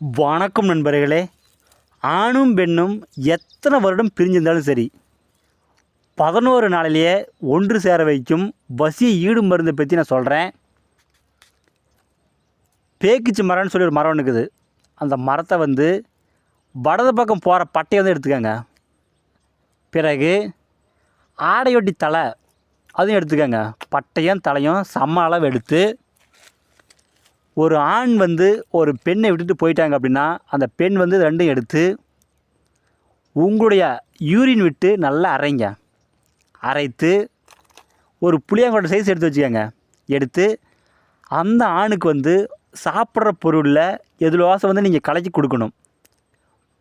வணக்கம் நண்பர்களே. ஆணும் பெண்ணும் எத்தனை வருடம் பிரிஞ்சிருந்தாலும் சரி, 11 நாளிலேயே ஒன்று சேர வைக்கும் வசிய ஈடு மருந்தை பற்றி நான் சொல்கிறேன். பேக்கிச்சி மரம்னு சொல்லி ஒரு மரம் இருக்குது. அந்த மரத்தை வடது பக்கம் போகிற பட்டையை எடுத்துக்கோங்க. பிறகு ஆடையொட்டி தலை அதையும் எடுத்துக்கோங்க. பட்டையும் தலையும் சம அளவு எடுத்து, ஒரு ஆண் ஒரு பெண்ணை விட்டுட்டு போயிட்டாங்க அப்படின்னா, அந்த பெண் ரெண்டையும் எடுத்து உங்களுடைய யூரின் விட்டு நல்லா அரைங்க. அரைத்து ஒரு புளியாங்கொட்டை சைஸ் எடுத்து வச்சுக்கோங்க. எடுத்து அந்த ஆணுக்கு சாப்பிட்ற பொருளில் எதுலவாசம் நீங்கள் கலக்கி கொடுக்கணும்.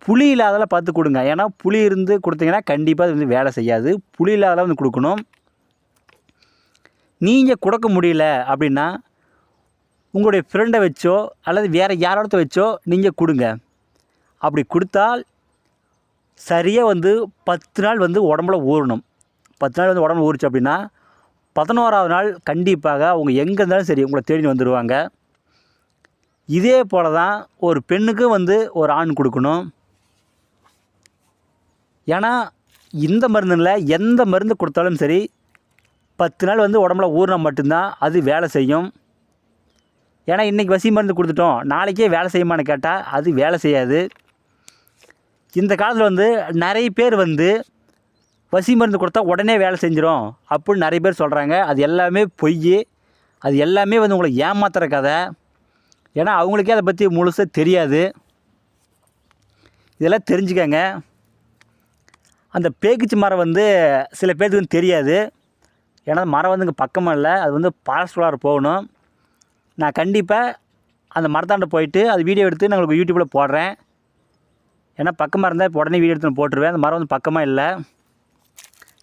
புளி இல்லாதெல்லாம் பார்த்து கொடுங்க. ஏன்னா புளி இருந்து கொடுத்தீங்கன்னா கண்டிப்பாக அது வேலை செய்யாது. புளி இல்லாதெல்லாம் கொடுக்கணும். நீங்கள் கொடுக்க முடியல அப்படின்னா உங்களுடைய ஃப்ரெண்டை வச்சோ அல்லது வேறு யாரோட வச்சோ நீங்கள் கொடுங்க. அப்படி கொடுத்தால் சரியாக 10 நாள் உடம்புல ஊறணும். 10 நாள் உடம்புல ஊறிச்சு அப்படின்னா 11ஆவது நாள் கண்டிப்பாக அவங்க எங்கே இருந்தாலும் சரி உங்களை தேடி வந்துடுவாங்க. இதே போல் தான் ஒரு பெண்ணுக்கு ஒரு ஆண் கொடுக்கணும். ஏன்னா இந்த மருந்தில் எந்த மருந்து கொடுத்தாலும் சரி 10 நாள் உடம்புல ஊறினா மட்டும்தான் அது வேலை செய்யும். ஏன்னா இன்றைக்கி வசி மருந்து கொடுத்துட்டோம், நாளைக்கே வேலை செய்யுமான்னு கேட்டால் அது வேலை செய்யாது. இந்த காலத்தில் நிறைய பேர் வசி மருந்து கொடுத்தா உடனே வேலை செஞ்சிடும் அப்படின்னு நிறைய பேர் சொல்கிறாங்க. அது எல்லாமே பொய். அது எல்லாமே உங்களை ஏமாத்துகிற கதை. ஏன்னா அவங்களுக்கே அதை பற்றி முழுசாக தெரியாது. இதெல்லாம் தெரிஞ்சுக்கங்க. அந்த பேக்கிச்சி மரம் சில பேர்த்துக்கு தெரியாது. ஏன்னா மரம் இங்கே பக்கமாக இல்லை, அது பாரஸ்குள்ளார போகணும். நான் கண்டிப்பாக அந்த மரத்தாண்ட போயிட்டு அது வீடியோ எடுத்து நான் உங்களுக்கு யூடியூப்பில் போடுறேன். ஏன்னா பக்கமாக இருந்தால் இப்போ உடனே வீடியோ எடுத்து நான் போட்டுருவேன். அந்த மரம் பக்கமாக இல்லை.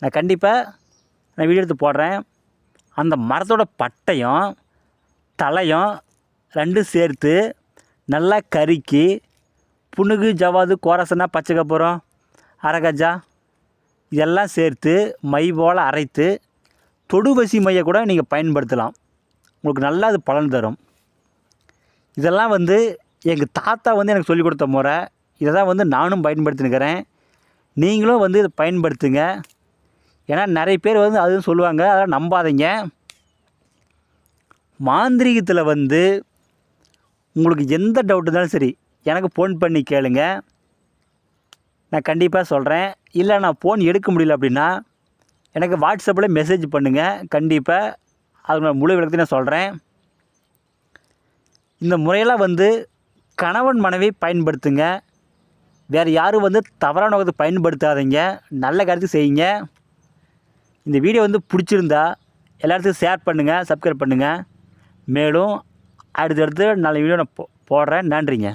நான் கண்டிப்பாக வீடியோ எடுத்து போடுறேன். அந்த மரத்தோட பட்டையும் தலையும் ரெண்டும் சேர்த்து நல்லா கருக்கி புனுகு, ஜவாது, கோரசனா, பச்சை கற்பூரம், அரகஜா இதெல்லாம் சேர்த்து மை போல் அரைத்து தொடுவசி மையை கூட நீங்கள் பயன்படுத்தலாம். உங்களுக்கு நல்லா அது பலன் தரும். இதெல்லாம் எங்கள் தாத்தா எனக்கு சொல்லிக் கொடுத்த முறை. இதை தான் நானும் பயன்படுத்தினுக்கிறேன். நீங்களும் இதை பயன்படுத்துங்க. ஏன்னா நிறைய பேர் அதுவும் சொல்லுவாங்க, அதெல்லாம் நம்பாதீங்க. மாந்திரீகத்தில் உங்களுக்கு எந்த டவுட் இருந்தாலும் சரி எனக்கு ஃபோன் பண்ணி கேளுங்க. நான் கண்டிப்பாக சொல்கிறேன். இல்லை நான் ஃபோன் எடுக்க முடியல அப்படின்னா எனக்கு வாட்ஸ்அப்பில் மெசேஜ் பண்ணுங்கள். கண்டிப்பாக அதோட முழு விளக்கத்தை நான் சொல்கிறேன். இந்த முறையெல்லாம் கணவன் மனைவி பயன்படுத்துங்க. வேறு யாரும் தவறான நோக்கத்தை பயன்படுத்தாதீங்க. நல்ல கருத்து செய்யுங்க. இந்த வீடியோ பிடிச்சிருந்தா எல்லாத்துக்கும் ஷேர் பண்ணுங்கள், சப்ஸ்கிரைப் பண்ணுங்கள். மேலும் அடுத்தடுத்து நல்ல வீடியோ நான் போடுறேன். நன்றிங்க.